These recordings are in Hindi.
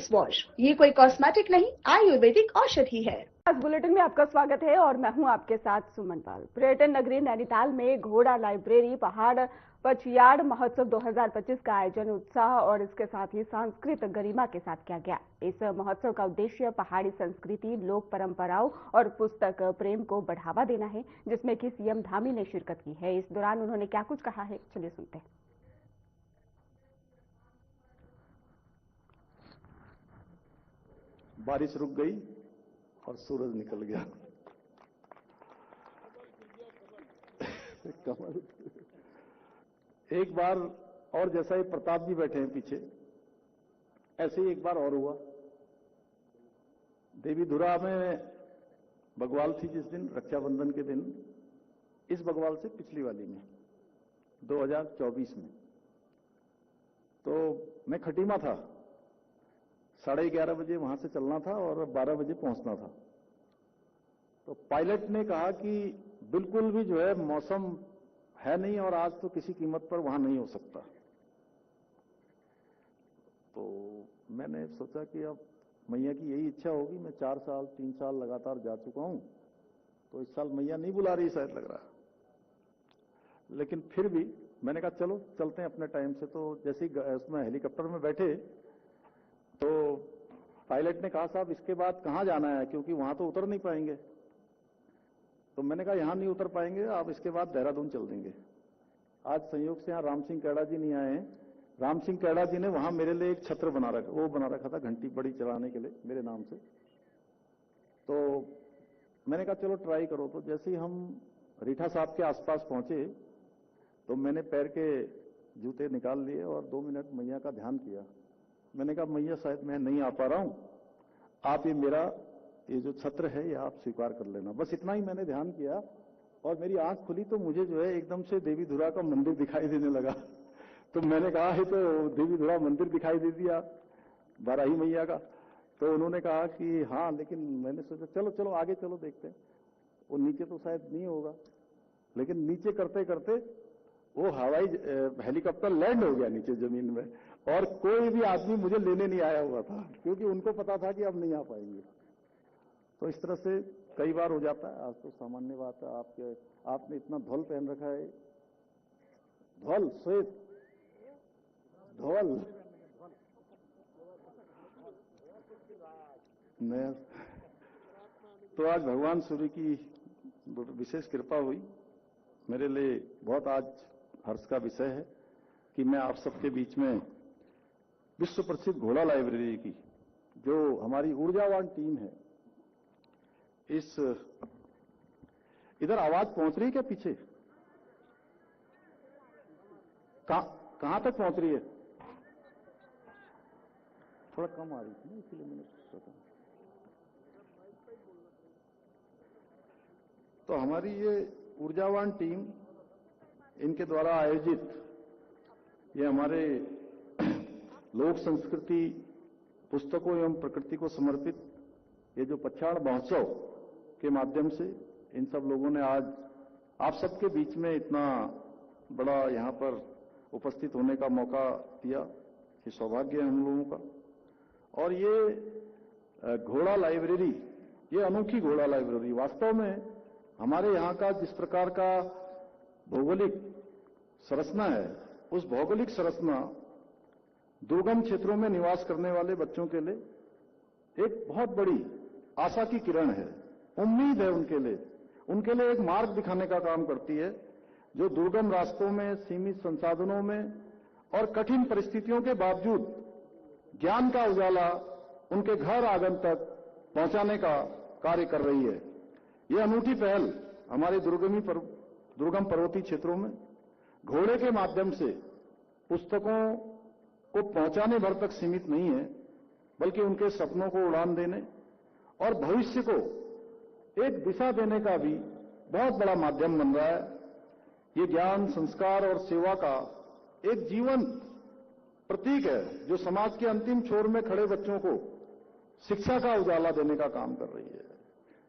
Face wash. ये कोई कॉस्मेटिक नहीं, आयुर्वेदिक औषधि है। आज बुलेटिन में आपका स्वागत है और मैं हूं आपके साथ सुमन पाल। पर्यटन नगरी नैनीताल में घोड़ा लाइब्रेरी पहाड़ पचयाड़ महोत्सव 2025 का आयोजन उत्साह और इसके साथ ही सांस्कृतिक गरिमा के साथ किया गया। इस महोत्सव का उद्देश्य पहाड़ी संस्कृति, लोक परंपराओं और पुस्तक प्रेम को बढ़ावा देना है, जिसमें कि सीएम धामी ने शिरकत की है। इस दौरान उन्होंने क्या कुछ कहा है, चलिए सुनते हैं। बारिश रुक गई और सूरज निकल गया। कमल एक बार और, जैसा ही प्रताप जी बैठे हैं पीछे, ऐसे ही एक बार और हुआ। देवीधुरा में बग्वाल थी जिस दिन, रक्षाबंधन के दिन, इस बग्वाल से पिछली वाली में 2024 में, तो मैं खटीमा था। 11:30 बजे वहां से चलना था और 12 बजे पहुंचना था। तो पायलट ने कहा कि बिल्कुल भी जो है मौसम है नहीं और आज तो किसी कीमत पर वहां नहीं हो सकता। तो मैंने सोचा कि अब मैया की यही इच्छा होगी, मैं 3 साल लगातार जा चुका हूं, तो इस साल मैया नहीं बुला रही शायद, लग रहा। लेकिन फिर भी मैंने कहा चलो चलते हैं अपने टाइम से। तो जैसे ही उसमें हेलीकॉप्टर में बैठे तो पायलट ने कहा, साहब इसके बाद कहां जाना है, क्योंकि वहां तो उतर नहीं पाएंगे। तो मैंने कहा यहां नहीं उतर पाएंगे, आप इसके बाद देहरादून चल देंगे। आज संयोग से यहां राम सिंह कैड़ा जी नहीं आए हैं। राम सिंह कैड़ा जी ने वहां मेरे लिए एक छत्र बना रखा था, घंटी बड़ी चलाने के लिए मेरे नाम से। तो मैंने कहा चलो ट्राई करो। तो जैसे ही हम रीठा साहब के आसपास पहुंचे तो मैंने पैर के जूते निकाल लिए और 2 मिनट मैया का ध्यान किया। मैंने कहा मैया शायद मैं नहीं आ पा रहा हूं, आप ये जो छत्र है ये आप स्वीकार कर लेना। बस इतना ही मैंने ध्यान किया और मेरी आंख खुली तो मुझे जो है एकदम से देवीधुरा का मंदिर दिखाई देने लगा। तो मैंने कहा है तो देवीधुरा मंदिर दिखाई दे दिया बाराही मैया का। तो उन्होंने कहा कि हाँ, लेकिन मैंने सोचा चलो चलो आगे चलो देखते हैं। वो नीचे तो शायद नहीं होगा, लेकिन नीचे करते करते वो हवाई हेलीकॉप्टर लैंड हो गया नीचे जमीन में, और कोई भी आदमी मुझे लेने नहीं आया हुआ था, क्योंकि उनको पता था कि अब नहीं आ पाएंगे। तो इस तरह से कई बार हो जाता है। आज तो सामान्य बात है। आपने इतना ध्वल पहन रखा है, ध्वल श्वेत ध्वल मैं तो आज भगवान सूर्य की विशेष कृपा हुई। मेरे लिए बहुत आज हर्ष का विषय है कि मैं आप सबके बीच में विश्व प्रसिद्ध घोड़ा लाइब्रेरी की जो हमारी ऊर्जावान टीम है, इधर आवाज पहुंच रही है क्या पीछे? कहां तक पहुंच रही है? थोड़ा कम आ रही थी ना, इसलिए मैंने सोचा। तो हमारी ये ऊर्जावान टीम, इनके द्वारा आयोजित ये हमारे लोक संस्कृति, पुस्तकों एवं प्रकृति को समर्पित ये जो पचयाड़ महोत्सव के माध्यम से इन सब लोगों ने आज आप सबके बीच में इतना बड़ा यहां पर उपस्थित होने का मौका दिया। ये सौभाग्य है हम लोगों का। और ये घोड़ा लाइब्रेरी, ये अनोखी घोड़ा लाइब्रेरी वास्तव में हमारे यहां का जिस प्रकार का भौगोलिक संरचना है, उस भौगोलिक संरचना दुर्गम क्षेत्रों में निवास करने वाले बच्चों के लिए एक बहुत बड़ी आशा की किरण है, उम्मीद है उनके लिए एक मार्ग दिखाने का काम करती है, जो दुर्गम रास्तों में, सीमित संसाधनों में और कठिन परिस्थितियों के बावजूद ज्ञान का उजाला उनके घर आंगन तक पहुंचाने का कार्य कर रही है। यह अनूठी पहल हमारे दुर्गम पर्वतीय क्षेत्रों में घोड़े के माध्यम से पुस्तकों को पहुंचाने भर तक सीमित नहीं है, बल्कि उनके सपनों को उड़ान देने और भविष्य को एक दिशा देने का भी बहुत बड़ा माध्यम बन रहा है। ये ज्ञान, संस्कार और सेवा का एक जीवंत प्रतीक है, जो समाज के अंतिम छोर में खड़े बच्चों को शिक्षा का उजाला देने का काम कर रही है।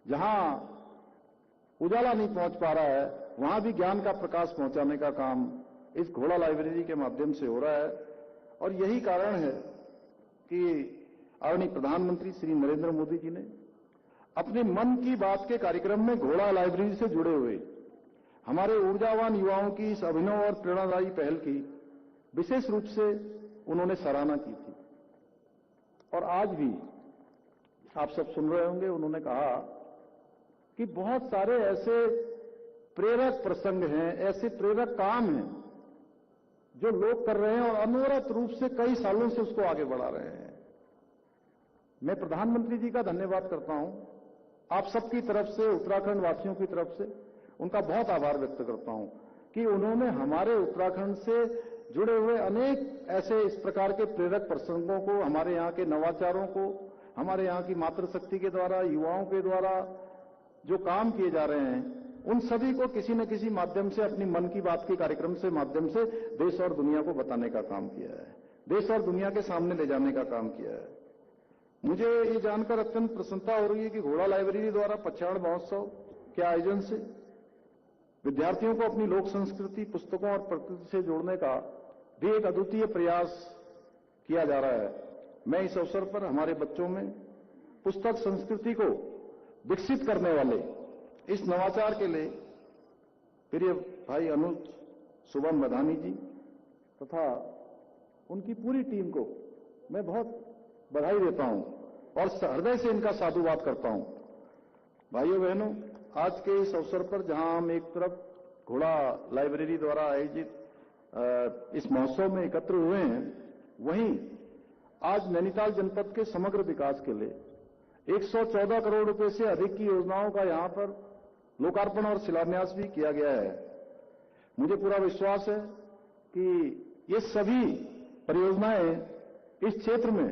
जहां उजाला नहीं पहुंच पा रहा है, वहां भी ज्ञान का प्रकाश पहुंचाने का काम इस घोड़ा लाइब्रेरी के माध्यम से हो रहा है। और यही कारण है कि आदरणीय प्रधानमंत्री श्री नरेंद्र मोदी जी ने अपने मन की बात के कार्यक्रम में घोड़ा लाइब्रेरी से जुड़े हुए हमारे ऊर्जावान युवाओं की इस अभिनव और प्रेरणादायी पहल की विशेष रूप से उन्होंने सराहना की थी। और आज भी आप सब सुन रहे होंगे, उन्होंने कहा कि बहुत सारे ऐसे प्रेरक प्रसंग हैं, ऐसे प्रेरक काम हैं जो लोग कर रहे हैं और अनवरत रूप से कई सालों से उसको आगे बढ़ा रहे हैं। मैं प्रधानमंत्री जी का धन्यवाद करता हूं, आप सबकी तरफ से, उत्तराखंड वासियों की तरफ से उनका बहुत आभार व्यक्त करता हूं कि उन्होंने हमारे उत्तराखंड से जुड़े हुए अनेक ऐसे इस प्रकार के प्रेरक प्रसंगों को, हमारे यहां के नवाचारों को, हमारे यहां की मातृशक्ति के द्वारा, युवाओं के द्वारा जो काम किए जा रहे हैं, उन सभी को किसी न किसी माध्यम से अपनी मन की बात के कार्यक्रम से माध्यम से देश और दुनिया को बताने का काम किया है, देश और दुनिया के सामने ले जाने का काम किया है। मुझे ये जानकर अत्यंत प्रसन्नता हो रही है कि घोड़ा लाइब्रेरी द्वारा पछाड़ महोत्सव के आयोजन से विद्यार्थियों को अपनी लोक संस्कृति, पुस्तकों और प्रकृति से जोड़ने का भी एक अद्वितीय प्रयास किया जा रहा है। मैं इस अवसर पर हमारे बच्चों में पुस्तक संस्कृति को विकसित करने वाले इस नवाचार के लिए प्रिय भाई अनुज शुभम मधानी जी तथा उनकी पूरी टीम को मैं बहुत बधाई देता हूं और हृदय से इनका साधुवाद करता हूं। भाइयों बहनों, आज के इस अवसर पर जहां हम एक तरफ घोड़ा लाइब्रेरी द्वारा आयोजित इस महोत्सव में एकत्र हुए हैं, वहीं आज नैनीताल जनपद के समग्र विकास के लिए 114 करोड़ रुपए से अधिक की योजनाओं का यहां पर लोकार्पण और शिलान्यास भी किया गया है। मुझे पूरा विश्वास है कि ये सभी परियोजनाएं इस क्षेत्र में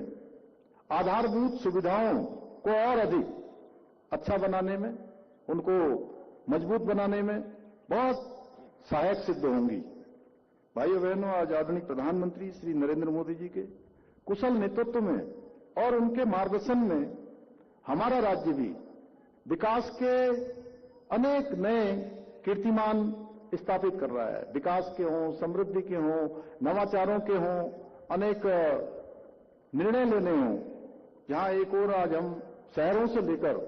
आधारभूत सुविधाओं को और अधिक अच्छा बनाने में, उनको मजबूत बनाने में बहुत सहायक सिद्ध होंगी। भाइयों बहनों, आज आदरणीय प्रधानमंत्री श्री नरेंद्र मोदी जी के कुशल नेतृत्व में और उनके मार्गदर्शन में हमारा राज्य भी विकास के अनेक नए कीर्तिमान स्थापित कर रहा है। विकास के हों, समृद्धि के हों, नवाचारों के हों, अनेक निर्णय लेने हों, जहां एक ओर आज हम शहरों से लेकर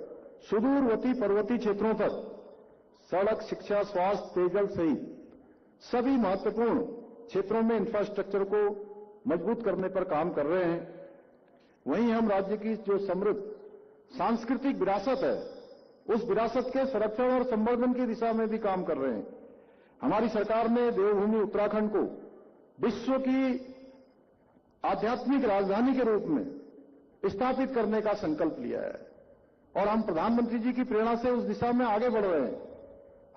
सुदूरवर्ती पर्वतीय क्षेत्रों तक सड़क, शिक्षा, स्वास्थ्य, पेयजल सहित सभी महत्वपूर्ण क्षेत्रों में इंफ्रास्ट्रक्चर को मजबूत करने पर काम कर रहे हैं, वहीं हम राज्य की जो समृद्ध सांस्कृतिक विरासत है, उस विरासत के संरक्षण और संवर्धन की दिशा में भी काम कर रहे हैं। हमारी सरकार ने देवभूमि उत्तराखंड को विश्व की आध्यात्मिक राजधानी के रूप में स्थापित करने का संकल्प लिया है और हम प्रधानमंत्री जी की प्रेरणा से उस दिशा में आगे बढ़ रहे हैं।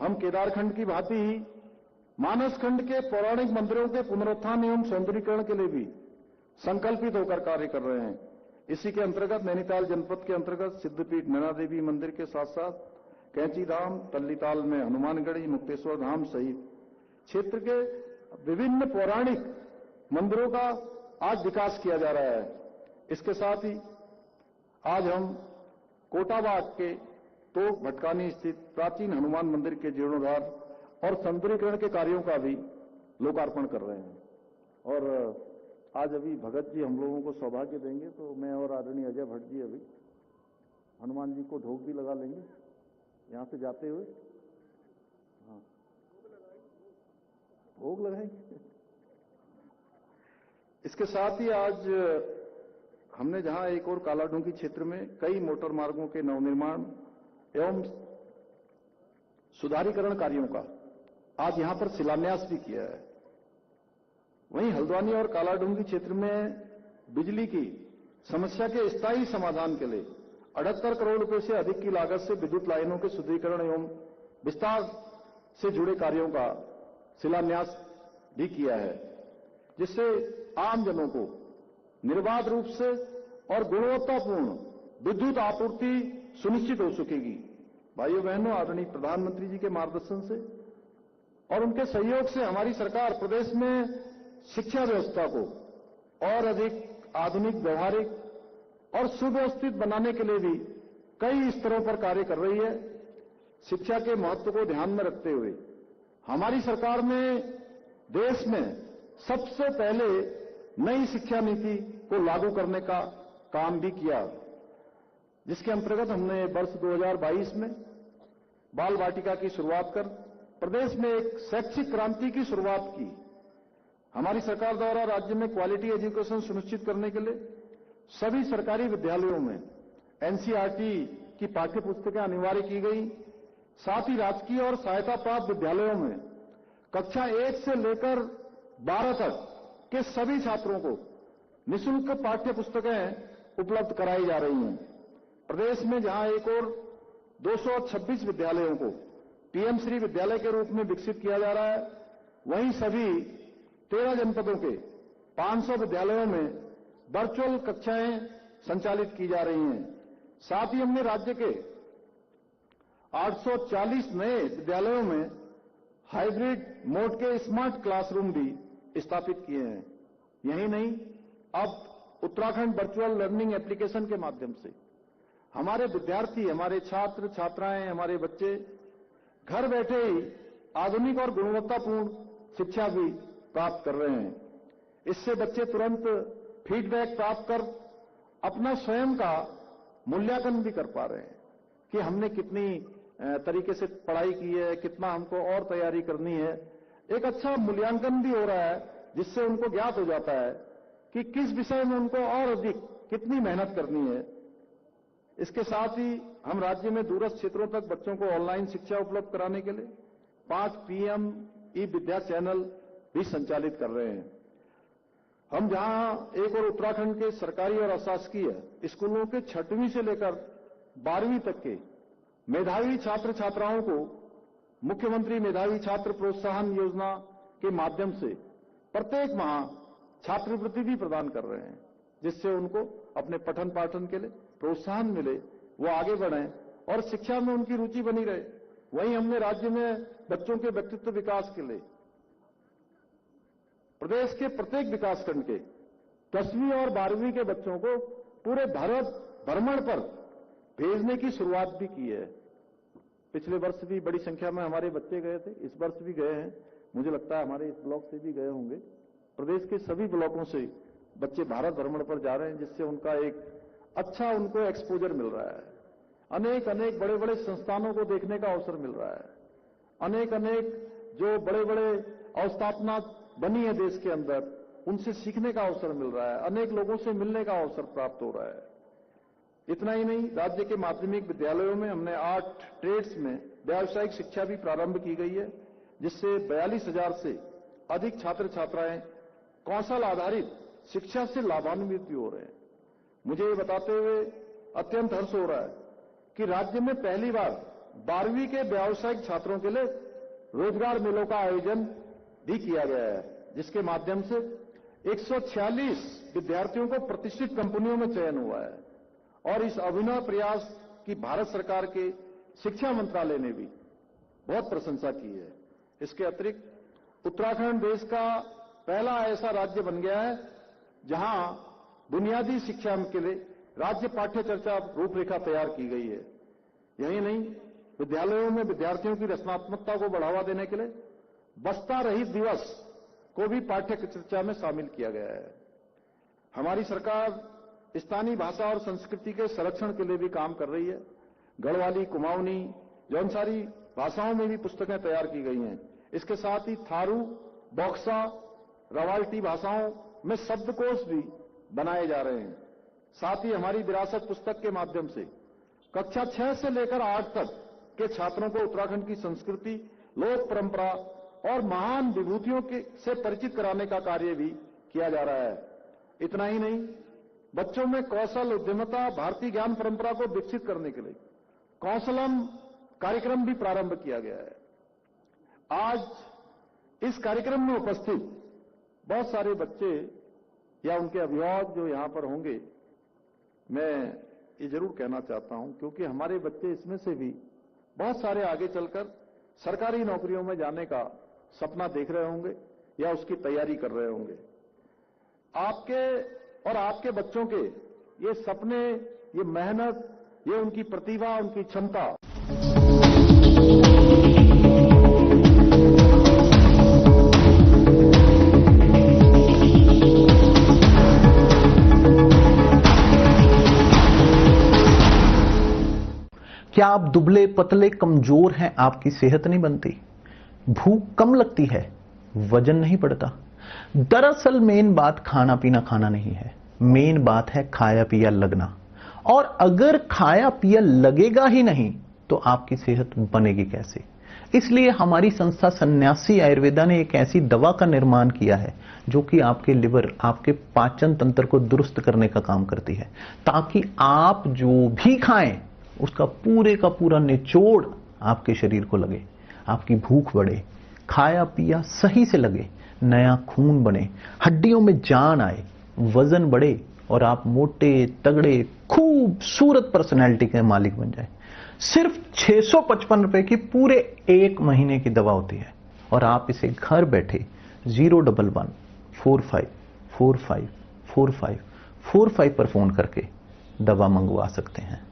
हम केदारखंड की भांति ही मानसखंड के पौराणिक मंदिरों के पुनरुत्थान एवं सौंदर्यीकरण के लिए भी संकल्पित होकर कार्य कर रहे हैं। इसी के अंतर्गत नैनीताल जनपद के अंतर्गत सिद्धपीठ नैना देवी मंदिर के साथ साथ कैंची धाम, तल्लीताल में हनुमानगढ़ी, मुक्तेश्वर धाम सहित क्षेत्र के विभिन्न पौराणिक मंदिरों का आज विकास किया जा रहा है। इसके साथ ही आज हम कोटाबाग के तो भटकानी स्थित प्राचीन हनुमान मंदिर के जीर्णोद्धार और सौंदर्यीकरण के कार्यों का भी लोकार्पण कर रहे हैं। और आज अभी भगत जी हम लोगों को सौभाग्य देंगे, तो मैं और आदरणीय अजय भट्ट जी अभी हनुमान जी को ढोक भी लगा लेंगे यहां से जाते हुए। हाँ, भोग लगाएंगे। इसके साथ ही आज हमने जहां एक और कालाढूंगी क्षेत्र में कई मोटर मार्गों के नवनिर्माण एवं सुधारीकरण कार्यों का आज यहां पर शिलान्यास भी किया है। वहीं हल्द्वानी और कालाढूंगी क्षेत्र में बिजली की समस्या के स्थायी समाधान के लिए 78 करोड़ रुपए से अधिक की लागत से विद्युत लाइनों के सुदृढ़ीकरण एवं विस्तार से जुड़े कार्यों का शिलान्यास भी किया है, जिससे आम जनों को निर्बाध रूप से और गुणवत्तापूर्ण विद्युत आपूर्ति सुनिश्चित हो सकेगी। भाइयों बहनों, आदरणीय प्रधानमंत्री जी के मार्गदर्शन से और उनके सहयोग से हमारी सरकार प्रदेश में शिक्षा व्यवस्था को और अधिक आधुनिक, व्यवहारिक और सुव्यवस्थित बनाने के लिए भी कई स्तरों पर कार्य कर रही है। शिक्षा के महत्व को ध्यान में रखते हुए हमारी सरकार ने देश में सबसे पहले नई शिक्षा नीति को लागू करने का काम भी किया, जिसके अंतर्गत हमने वर्ष 2022 में बाल वाटिका की शुरुआत कर प्रदेश में एक शैक्षिक क्रांति की शुरुआत की। हमारी सरकार द्वारा राज्य में क्वालिटी एजुकेशन सुनिश्चित करने के लिए सभी सरकारी विद्यालयों में एनसीईआरटी की पाठ्य पुस्तकें अनिवार्य की गई। साथ ही राजकीय और सहायता प्राप्त विद्यालयों में कक्षा 1 से लेकर 12 तक के सभी छात्रों को निःशुल्क पाठ्य पुस्तकें उपलब्ध कराई जा रही हैं। प्रदेश में जहां एक और 226 विद्यालयों को पीएम श्री विद्यालय के रूप में विकसित किया जा रहा है, वहीं सभी 13 जनपदों के 500 विद्यालयों में वर्चुअल कक्षाएं संचालित की जा रही हैं। साथ ही हमने राज्य के 840 नए विद्यालयों में हाइब्रिड मोड के स्मार्ट क्लासरूम भी स्थापित किए हैं। यही नहीं, अब उत्तराखंड वर्चुअल लर्निंग एप्लीकेशन के माध्यम से हमारे विद्यार्थी, हमारे छात्र छात्राएं, हमारे बच्चे घर बैठे ही आधुनिक और गुणवत्तापूर्ण शिक्षा भी प्राप्त कर रहे हैं। इससे बच्चे तुरंत फीडबैक प्राप्त कर अपना स्वयं का मूल्यांकन भी कर पा रहे हैं कि हमने कितनी तरीके से पढ़ाई की है, कितना हमको और तैयारी करनी है। एक अच्छा मूल्यांकन भी हो रहा है, जिससे उनको ज्ञात हो जाता है कि किस विषय में उनको और अधिक कितनी मेहनत करनी है। इसके साथ ही हम राज्य में दूरस्थ क्षेत्रों तक बच्चों को ऑनलाइन शिक्षा उपलब्ध कराने के लिए 5 पीएम ई विद्या चैनल भी संचालित कर रहे हैं। हम जहां एक और उत्तराखंड के सरकारी और अशासकीय स्कूलों के 6वीं से लेकर 12वीं तक के मेधावी छात्र छात्राओं को मुख्यमंत्री मेधावी छात्र प्रोत्साहन योजना के माध्यम से प्रत्येक माह छात्रवृत्ति भी प्रदान कर रहे हैं, जिससे उनको अपने पठन पाठन के लिए प्रोत्साहन मिले, वो आगे बढ़ें और शिक्षा में उनकी रुचि बनी रहे। वहीं हमने राज्य में बच्चों के व्यक्तित्व विकास के लिए प्रदेश के प्रत्येक विकासखंड के 10वीं और 12वीं के बच्चों को पूरे भारत भ्रमण पर भेजने की शुरुआत भी की है। पिछले वर्ष भी बड़ी संख्या में हमारे बच्चे गए थे, इस वर्ष भी गए हैं। मुझे लगता है हमारे इस ब्लॉक से भी गए होंगे। प्रदेश के सभी ब्लॉकों से बच्चे भारत भ्रमण पर जा रहे हैं, जिससे उनका एक अच्छा उनको एक्सपोजर मिल रहा है। अनेक अनेक बड़े बड़े संस्थानों को देखने का अवसर मिल रहा है। अनेक अनेक जो बड़े बड़े अवस्थापना बनी है देश के अंदर, उनसे सीखने का अवसर मिल रहा है। अनेक लोगों से मिलने का अवसर प्राप्त हो रहा है। इतना ही नहीं, राज्य के माध्यमिक विद्यालयों में हमने 8 ट्रेड्स में व्यावसायिक शिक्षा भी प्रारंभ की गई है, जिससे 42,000 से अधिक छात्र छात्राएं कौशल आधारित शिक्षा से लाभान्वित भी हो रहे हैं। मुझे ये बताते हुए अत्यंत हर्ष हो रहा है कि राज्य में पहली बार 12वीं के व्यावसायिक छात्रों के लिए रोजगार मेलों का आयोजन भी किया गया है, जिसके माध्यम से 146 विद्यार्थियों को प्रतिष्ठित कंपनियों में चयन हुआ है। और इस अभिनव प्रयास की भारत सरकार के शिक्षा मंत्रालय ने भी बहुत प्रशंसा की है। इसके अतिरिक्त उत्तराखंड देश का पहला ऐसा राज्य बन गया है जहां बुनियादी शिक्षा के लिए राज्य पाठ्य चर्चा रूपरेखा तैयार की गई है। यही नहीं, विद्यालयों में विद्यार्थियों की रचनात्मकता को बढ़ावा देने के लिए बस्ता रहित दिवस को भी पाठ्य चर्चा में शामिल किया गया है। हमारी सरकार स्थानीय भाषा और संस्कृति के संरक्षण के लिए भी काम कर रही है। गढ़वाली, कुमाऊनी, जौनसारी भाषाओं में भी पुस्तकें तैयार की गई हैं। इसके साथ ही थारू, बॉक्सा, रवाल्टी भाषाओं में शब्दकोश भी बनाए जा रहे हैं। साथ ही हमारी विरासत पुस्तक के माध्यम से कक्षा 6 से लेकर 8 तक के छात्रों को उत्तराखंड की संस्कृति, लोक परंपरा और महान विभूतियों से परिचित कराने का कार्य भी किया जा रहा है। इतना ही नहीं, बच्चों में कौशल, उद्यमता, भारतीय ज्ञान परंपरा को विकसित करने के लिए कौशलम कार्यक्रम भी प्रारंभ किया गया है। आज इस कार्यक्रम में उपस्थित बहुत सारे बच्चे या उनके अभिभावक जो यहां पर होंगे, मैं ये जरूर कहना चाहता हूं, क्योंकि हमारे बच्चे इसमें से भी बहुत सारे आगे चलकर सरकारी नौकरियों में जाने का सपना देख रहे होंगे या उसकी तैयारी कर रहे होंगे। आपके और आपके बच्चों के ये सपने, ये मेहनत, ये उनकी प्रतिभा, उनकी क्षमता क्या आप दुबले पतले कमजोर हैं, आपकी सेहत नहीं बनती, भूख कम लगती है, वजन नहीं बढ़ता? दरअसल मेन बात खाना पीना खाना नहीं है, मेन बात है खाया पिया लगना। और अगर खाया पिया लगेगा ही नहीं तो आपकी सेहत बनेगी कैसे? इसलिए हमारी संस्था सन्यासी आयुर्वेदा ने एक ऐसी दवा का निर्माण किया है जो कि आपके लिवर, आपके पाचन तंत्र को दुरुस्त करने का काम करती है, ताकि आप जो भी खाएं उसका पूरे का पूरा निचोड़ आपके शरीर को लगे, आपकी भूख बढ़े, खाया पिया सही से लगे, नया खून बने, हड्डियों में जान आए, वजन बढ़े और आप मोटे तगड़े खूबसूरत पर्सनैलिटी के मालिक बन जाए। सिर्फ 655 रुपए की पूरे 1 महीने की दवा होती है और आप इसे घर बैठे 011-45454545 पर फोन करके दवा मंगवा सकते हैं।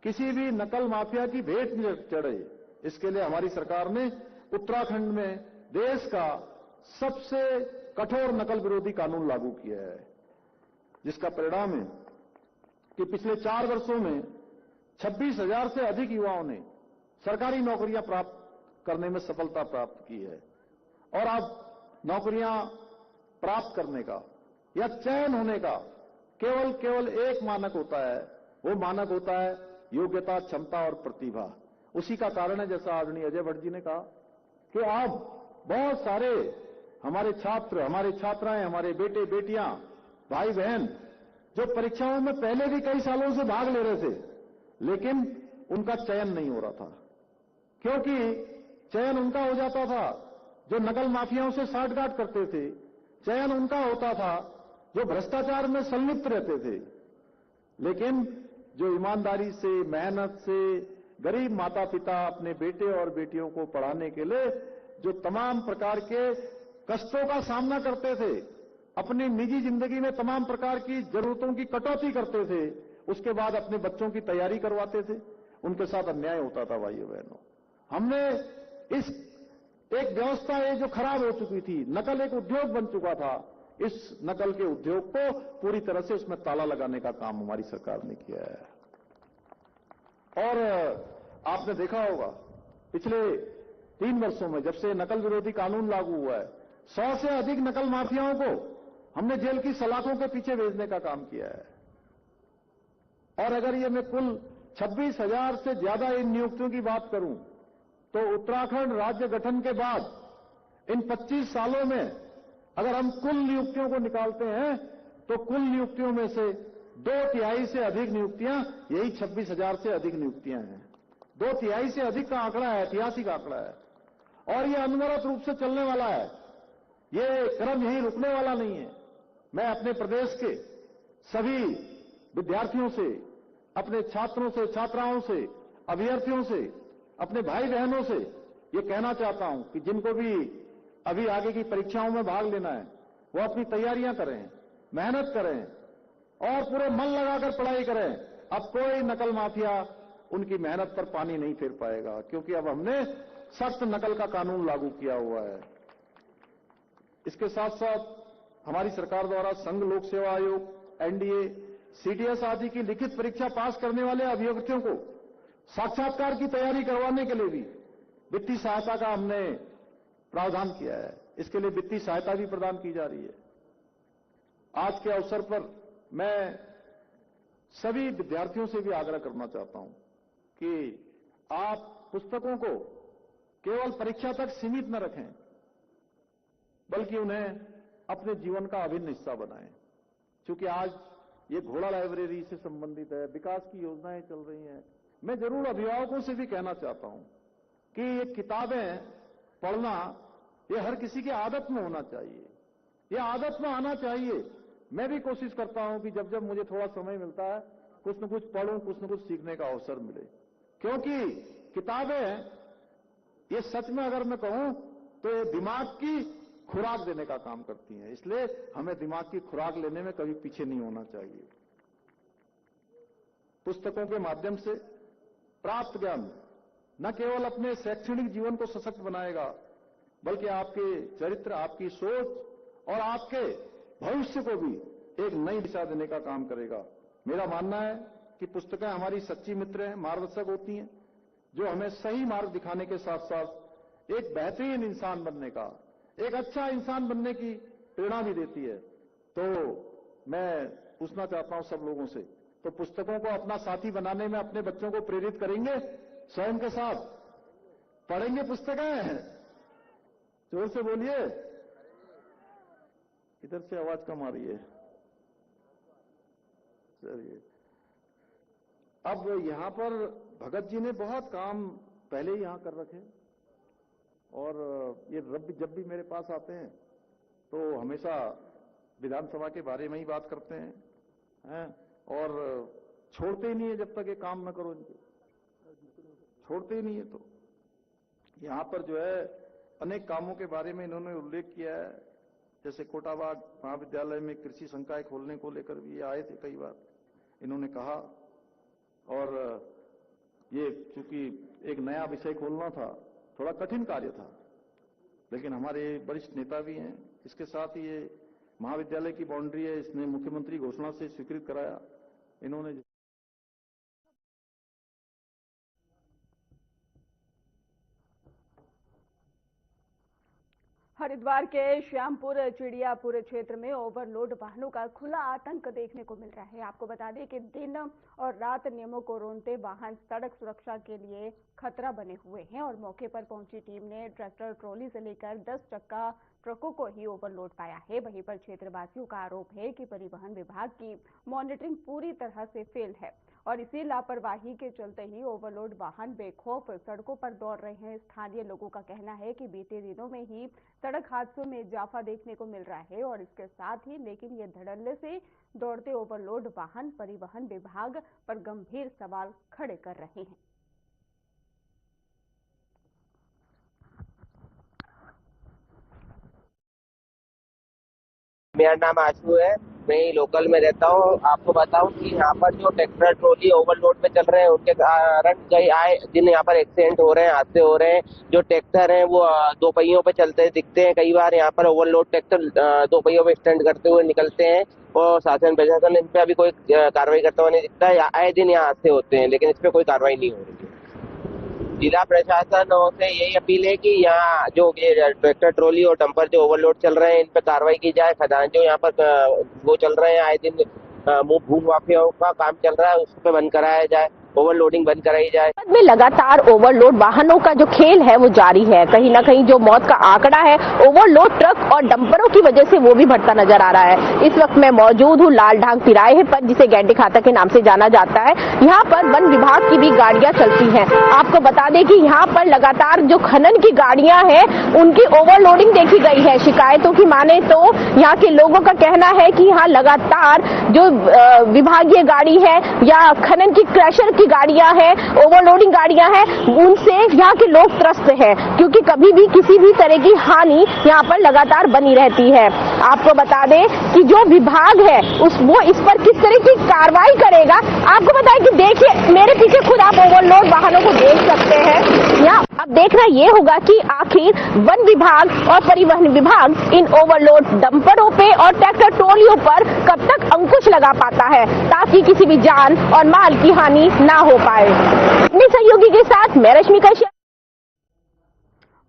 किसी भी नकल माफिया की भेंट न चढ़े, इसके लिए हमारी सरकार ने उत्तराखंड में देश का सबसे कठोर नकल विरोधी कानून लागू किया है, जिसका परिणाम है कि पिछले 4 वर्षों में 26,000 से अधिक युवाओं ने सरकारी नौकरियां प्राप्त करने में सफलता प्राप्त की है। और अब नौकरियां प्राप्त करने का या चयन होने का केवल एक मानक होता है, वो मानक होता है योग्यता, क्षमता और प्रतिभा। उसी का कारण है, जैसा आदरणीय अजय भट्ट जी ने कहा, कि अब बहुत सारे हमारे छात्र, हमारे छात्राएं, हमारे बेटे बेटियां, भाई बहन जो परीक्षाओं में पहले भी कई सालों से भाग ले रहे थे, लेकिन उनका चयन नहीं हो रहा था, क्योंकि चयन उनका हो जाता था जो नकल माफियाओं से साठगांठ करते थे, चयन उनका होता था जो भ्रष्टाचार में संलिप्त रहते थे। लेकिन जो ईमानदारी से, मेहनत से गरीब माता पिता अपने बेटे और बेटियों को पढ़ाने के लिए जो तमाम प्रकार के कष्टों का सामना करते थे, अपनी निजी जिंदगी में तमाम प्रकार की जरूरतों की कटौती करते थे, उसके बाद अपने बच्चों की तैयारी करवाते थे, उनके साथ अन्याय होता था। भाइयों बहनों, हमने इस एक व्यवस्था ये जो खराब हो चुकी थी, नकल एक उद्योग बन चुका था, इस नकल के उद्योग को पूरी तरह से उसमें ताला लगाने का काम हमारी सरकार ने किया है। और आपने देखा होगा पिछले 3 वर्षों में, जब से नकल विरोधी कानून लागू हुआ है, 100 से अधिक नकल माफियाओं को हमने जेल की सलाखों के पीछे भेजने का काम किया है। और अगर ये मैं कुल 26,000 से ज्यादा इन नियुक्तियों की बात करूं, तो उत्तराखंड राज्य गठन के बाद इन 25 सालों में अगर हम कुल नियुक्तियों को निकालते हैं तो कुल नियुक्तियों में से 2/3 से अधिक नियुक्तियां यही 26,000 से अधिक नियुक्तियां हैं। 2/3 से अधिक का आंकड़ा है, ऐतिहासिक आंकड़ा है, और यह अनवरत रूप से चलने वाला है। ये क्रम यहीं रुकने वाला नहीं है। मैं अपने प्रदेश के सभी विद्यार्थियों से, अपने छात्रों से, छात्राओं से, अभ्यर्थियों से, अपने भाई बहनों से ये कहना चाहता हूं कि जिनको भी अभी आगे की परीक्षाओं में भाग लेना है, वो अपनी तैयारियां करें, मेहनत करें और पूरे मन लगाकर पढ़ाई करें। अब कोई नकल माफिया उनकी मेहनत पर पानी नहीं फेर पाएगा, क्योंकि अब हमने सख्त नकल का कानून लागू किया हुआ है। इसके साथ साथ हमारी सरकार द्वारा संघ लोक सेवा आयोग, एनडीए, सीटीएस आदि की लिखित परीक्षा पास करने वाले अभ्यर्थियों को साक्षात्कार की तैयारी करवाने के लिए भी वित्तीय सहायता का हमने प्रावधान किया है। इसके लिए वित्तीय सहायता भी प्रदान की जा रही है। आज के अवसर पर मैं सभी विद्यार्थियों से भी आग्रह करना चाहता हूं कि आप पुस्तकों को केवल परीक्षा तक सीमित न रखें, बल्कि उन्हें अपने जीवन का अभिन्न हिस्सा बनाएं। क्योंकि आज ये घोड़ा लाइब्रेरी से संबंधित है, विकास की योजनाएं चल रही हैं। मैं जरूर अभिभावकों से भी कहना चाहता हूं कि ये किताबें पढ़ना ये हर किसी की आदत में होना चाहिए, ये आदत में आना चाहिए। मैं भी कोशिश करता हूं कि जब जब मुझे थोड़ा समय मिलता है कुछ न कुछ पढ़ूं, कुछ न कुछ सीखने का अवसर मिले, क्योंकि किताबें ये सच में अगर मैं कहूं तो ये दिमाग की खुराक देने का काम करती हैं। इसलिए हमें दिमाग की खुराक लेने में कभी पीछे नहीं होना चाहिए। पुस्तकों के माध्यम से प्राप्त ज्ञान न केवल अपने शैक्षणिक जीवन को सशक्त बनाएगा, बल्कि आपके चरित्र, आपकी सोच और आपके भविष्य को भी एक नई दिशा देने का काम करेगा। मेरा मानना है कि पुस्तकें हमारी सच्ची मित्र हैं, मार्गदर्शक होती हैं, जो हमें सही मार्ग दिखाने के साथ साथ एक बेहतरीन इंसान बनने का, एक अच्छा इंसान बनने की प्रेरणा भी देती है। तो मैं पूछना चाहता हूं सब लोगों से, तो पुस्तकों को अपना साथी बनाने में अपने बच्चों को प्रेरित करेंगे? स्वयं के साथ पढ़ेंगे पुस्तकें? जोर से बोलिए, इधर से आवाज कम आ रही है। चलिए, अब यहां पर भगत जी ने बहुत काम पहले ही यहां कर रखे, और ये जब भी मेरे पास आते हैं तो हमेशा विधानसभा के बारे में ही बात करते हैं, और छोड़ते ही नहीं है जब तक ये काम न करो, इनके छोड़ते ही नहीं है। तो यहां पर जो है अनेक कामों के बारे में इन्होंने उल्लेख किया है, जैसे कोटाबाग महाविद्यालय में कृषि संकाय खोलने को लेकर भी ये आए थे, कई बार इन्होंने कहा, और ये चूंकि एक नया विषय खोलना था, थोड़ा कठिन कार्य था, लेकिन हमारे वरिष्ठ नेता भी हैं। इसके साथ ही ये महाविद्यालय की बाउंड्री है, इसने मुख्यमंत्री घोषणा से स्वीकृत कराया इन्होंने। हरिद्वार के श्यामपुर चिड़ियापुर क्षेत्र में ओवरलोड वाहनों का खुला आतंक देखने को मिल रहा है। आपको बता दें कि दिन और रात नियमों को रोनते वाहन सड़क सुरक्षा के लिए खतरा बने हुए हैं, और मौके पर पहुंची टीम ने ट्रैक्टर ट्रॉली से लेकर 10 चक्का ट्रकों को ही ओवरलोड पाया है। वहीं पर क्षेत्रवासियों का आरोप है कि परिवहन विभाग की मॉनिटरिंग पूरी तरह से फेल है, और इसी लापरवाही के चलते ही ओवरलोड वाहन बेखौफ सड़कों पर दौड़ रहे हैं। स्थानीय लोगों का कहना है कि बीते दिनों में ही सड़क हादसों में इजाफा देखने को मिल रहा है, और इसके साथ ही लेकिन ये धड़ल्ले से दौड़ते ओवरलोड वाहन परिवहन विभाग पर गंभीर सवाल खड़े कर रहे हैं। मेरा नाम आशू है, मैं लोकल में रहता हूँ। आपको बताऊं कि यहाँ पर जो ट्रैक्टर ट्रॉली ओवरलोड पे चल रहे हैं, उनके कारण कई आए दिन यहाँ पर एक्सीडेंट हो रहे हैं, हादसे हो रहे हैं। जो ट्रैक्टर हैं वो दो पहियों पे चलते दिखते हैं, कई बार यहाँ पर ओवरलोड ट्रैक्टर दो पहियों पे स्टैंड करते हुए निकलते हैं, और शासन प्रशासन इन पे अभी कोई कार्रवाई करता हुआ नहीं दिखता है। आए दिन यहाँ हादसे होते हैं, लेकिन इस पे कोई कार्रवाई नहीं हो रही है। जिला प्रशासन से यही अपील है कि यहाँ जो ये ट्रैक्टर ट्रॉली और डंपर जो ओवरलोड चल रहे हैं, इन पर कार्रवाई की जाए। खदान जो यहाँ पर वो चल रहे हैं, आए दिन भूमि माफियाओं का काम चल रहा है, उस पर बंद कराया जाए, ओवरलोडिंग बंद कराई जाए। में लगातार ओवरलोड वाहनों का जो खेल है वो जारी है। कहीं ना कहीं जो मौत का आंकड़ा है ओवरलोड ट्रक और डंपरों की वजह से वो भी बढ़ता नजर आ रहा है। इस वक्त मैं मौजूद हूँ लाल ढांग तिराहे पर, जिसे गैंडी खाता के नाम से जाना जाता है। यहाँ पर वन विभाग की भी गाड़ियां चलती हैं। आपको बता दें कि यहाँ पर लगातार जो खनन की गाड़ियां हैं उनकी ओवरलोडिंग देखी गई है। शिकायतों की माने तो यहाँ के लोगों का कहना है कि यहाँ लगातार जो विभागीय गाड़ी है या खनन की क्रशर की गाड़ियां हैं, ओवरलोडिंग गाड़ियां हैं, उनसे यहाँ के लोग त्रस्त हैं, क्योंकि कभी भी किसी भी तरह की हानि यहाँ पर लगातार बनी रहती है। आपको बता दें कि जो विभाग है वो इस पर किस तरह की कार्रवाई करेगा। आपको बताएं कि देखिए मेरे पीछे खुद आप ओवरलोड वाहनों को देख सकते हैं। यहाँ अब देखना ये होगा कि आखिर वन विभाग और परिवहन विभाग इन ओवरलोड डंपरों पे और ट्रैक्टर ट्रॉलियों पर कब तक अंकुश लगा पाता है, ताकि किसी भी जान और माल की हानि ना हो पाए। अपने सहयोगी के साथ मैं रश्मि कश्यप।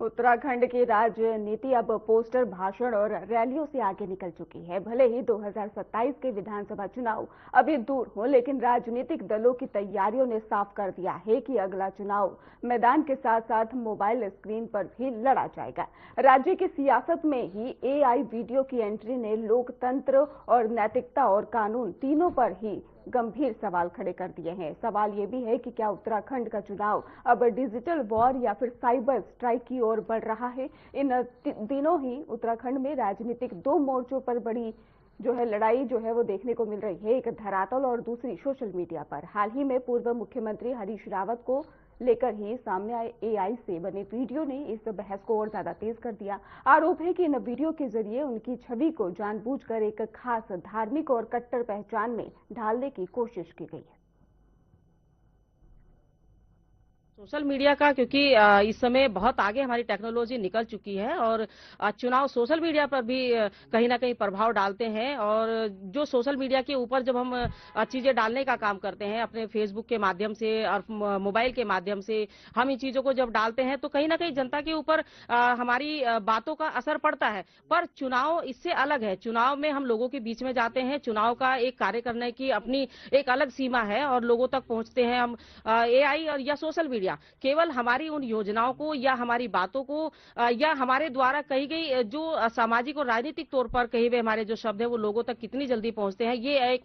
उत्तराखंड की राजनीति अब पोस्टर, भाषण और रैलियों से आगे निकल चुकी है। भले ही 2027 के विधानसभा चुनाव अभी दूर हो, लेकिन राजनीतिक दलों की तैयारियों ने साफ कर दिया है कि अगला चुनाव मैदान के साथ साथ मोबाइल स्क्रीन पर भी लड़ा जाएगा। राज्य की सियासत में ही एआई वीडियो की एंट्री ने लोकतंत्र और नैतिकता और कानून तीनों पर ही गंभीर सवाल खड़े कर दिए हैं। सवाल ये भी है कि क्या उत्तराखंड का चुनाव अब डिजिटल वॉर या फिर साइबर स्ट्राइक की ओर बढ़ रहा है। इन दिनों ही उत्तराखंड में राजनीतिक दो मोर्चों पर बड़ी जो है लड़ाई जो है वो देखने को मिल रही है, एक धरातल और दूसरी सोशल मीडिया पर। हाल ही में पूर्व मुख्यमंत्री हरीश रावत को लेकर ही सामने आए एआई से बने वीडियो ने इस बहस को और ज्यादा तेज कर दिया। आरोप है कि इन वीडियो के जरिए उनकी छवि को जानबूझकर एक खास धार्मिक और कट्टर पहचान में ढालने की कोशिश की गई है। सोशल मीडिया का, क्योंकि इस समय बहुत आगे हमारी टेक्नोलॉजी निकल चुकी है और चुनाव सोशल मीडिया पर भी कहीं ना कहीं प्रभाव डालते हैं। और जो सोशल मीडिया के ऊपर जब हम चीजें डालने का काम करते हैं अपने फेसबुक के माध्यम से और मोबाइल के माध्यम से, हम इन चीजों को जब डालते हैं तो कहीं ना कहीं जनता के ऊपर हमारी बातों का असर पड़ता है। पर चुनाव इससे अलग है। चुनाव में हम लोगों के बीच में जाते हैं, चुनाव का एक कार्य करने की अपनी एक अलग सीमा है और लोगों तक पहुंचते हैं हम। एआई और या सोशल मीडिया केवल हमारी उन योजनाओं को या हमारी बातों को या हमारे द्वारा कही गई जो सामाजिक और राजनीतिक तौर पर कहे हुए हमारे जो शब्द है वो लोगों तक कितनी जल्दी पहुंचते हैं, ये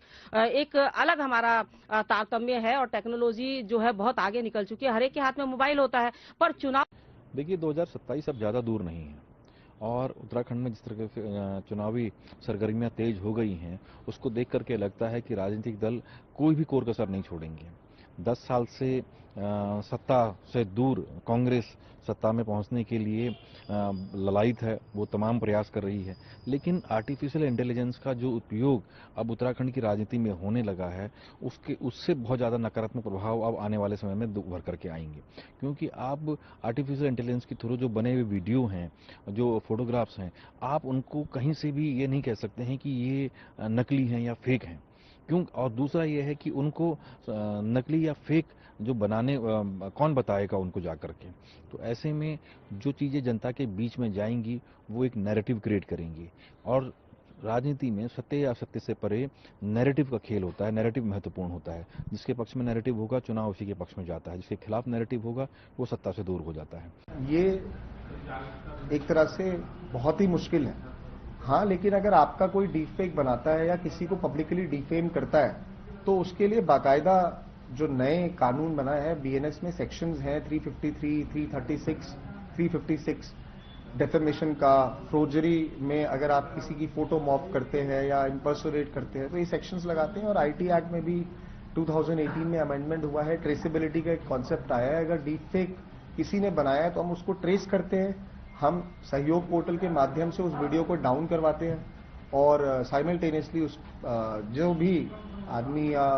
एक अलग हमारा तारतम्य है। और टेक्नोलॉजी जो है बहुत आगे निकल चुकी है, हर एक के हाथ में मोबाइल होता है। पर चुनाव देखिए 2027 अब ज़्यादा दूर नहीं है और उत्तराखंड में जिस तरह से चुनावी सरगर्मियां तेज हो गई हैं, उसको देख करके लगता है कि राजनीतिक दल कोई भी कोर कसर नहीं छोड़ेंगे। 10 साल से सत्ता से दूर कांग्रेस सत्ता में पहुंचने के लिए ललायित है, वो तमाम प्रयास कर रही है। लेकिन आर्टिफिशियल इंटेलिजेंस का जो उपयोग अब उत्तराखंड की राजनीति में होने लगा है, उससे बहुत ज़्यादा नकारात्मक प्रभाव अब आने वाले समय में उभर करके आएंगे। क्योंकि आप आर्टिफिशियल इंटेलिजेंस के थ्रू जो बने हुए वीडियो हैं, जो फोटोग्राफ्स हैं, आप उनको कहीं से भी ये नहीं कह सकते हैं कि ये नकली हैं या फेक हैं। क्यों? और दूसरा ये है कि उनको नकली या फेक जो बनाने कौन बताएगा उनको जा करके। तो ऐसे में जो चीज़ें जनता के बीच में जाएंगी वो एक नैरेटिव क्रिएट करेंगी। और राजनीति में सत्य या असत्य से परे नैरेटिव का खेल होता है, नैरेटिव महत्वपूर्ण होता है। जिसके पक्ष में नैरेटिव होगा चुनाव उसी के पक्ष में जाता है, जिसके खिलाफ नैरेटिव होगा वो सत्ता से दूर हो जाता है। ये एक तरह से बहुत ही मुश्किल है। हाँ, लेकिन अगर आपका कोई डीफेक बनाता है या किसी को पब्लिकली डिफेम करता है तो उसके लिए बाकायदा जो नए कानून बनाए हैं, बीएनएस में सेक्शंस हैं 353, 336, 356 डेफेमेशन का। फ्रोजरी में अगर आप किसी की फोटो मॉप करते हैं या इम्पर्सोनेट करते हैं तो ये सेक्शंस लगाते हैं। और आईटी एक्ट में भी 2018 में अमेंडमेंट हुआ है, ट्रेसेबिलिटी का एक कॉन्सेप्ट आया है। अगर डीफेक किसी ने बनाया है तो हम उसको ट्रेस करते हैं, हम सहयोग पोर्टल के माध्यम से उस वीडियो को डाउन करवाते हैं और साइमल्टेनियसली उस जो भी आदमी या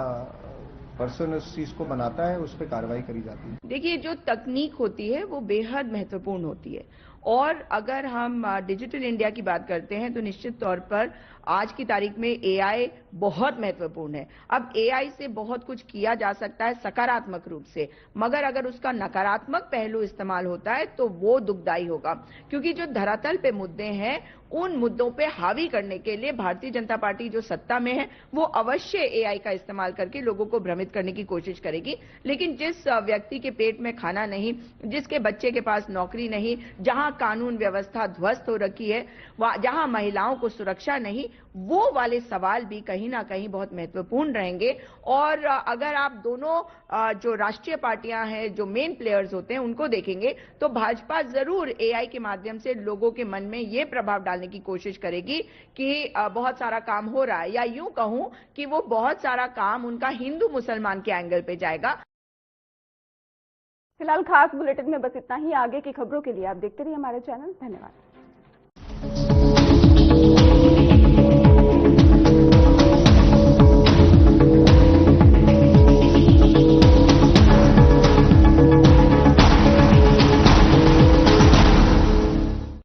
पर्सन उस चीज को बनाता है उस पर कार्रवाई करी जाती है। देखिए, जो तकनीक होती है वो बेहद महत्वपूर्ण होती है। और अगर हम डिजिटल इंडिया की बात करते हैं तो निश्चित तौर पर आज की तारीख में एआई बहुत महत्वपूर्ण है। अब एआई से बहुत कुछ किया जा सकता है सकारात्मक रूप से, मगर अगर उसका नकारात्मक पहलू इस्तेमाल होता है तो वो दुखदाई होगा। क्योंकि जो धरातल पे मुद्दे हैं उन मुद्दों पे हावी करने के लिए भारतीय जनता पार्टी जो सत्ता में है वो अवश्य एआई का इस्तेमाल करके लोगों को भ्रमित करने की कोशिश करेगी। लेकिन जिस व्यक्ति के पेट में खाना नहीं, जिसके बच्चे के पास नौकरी नहीं, जहां कानून व्यवस्था ध्वस्त हो रखी है, जहां महिलाओं को सुरक्षा नहीं, वो वाले सवाल भी कहीं ना कहीं बहुत महत्वपूर्ण रहेंगे। और अगर आप दोनों जो राष्ट्रीय पार्टियां हैं, जो मेन प्लेयर्स होते हैं, उनको देखेंगे तो भाजपा जरूर एआई के माध्यम से लोगों के मन में ये प्रभाव डालने की कोशिश करेगी कि बहुत सारा काम हो रहा है, या यूं कहूं कि वो बहुत सारा काम उनका हिंदू मुसलमान के एंगल पे जाएगा। फिलहाल खास बुलेटिन में बस इतना ही। आगे की खबरों के लिए आप देखते रहिए हमारे चैनल। धन्यवाद।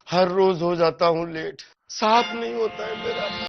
हर रोज हो जाता हूँ लेट, साथ नहीं होता है मेरा।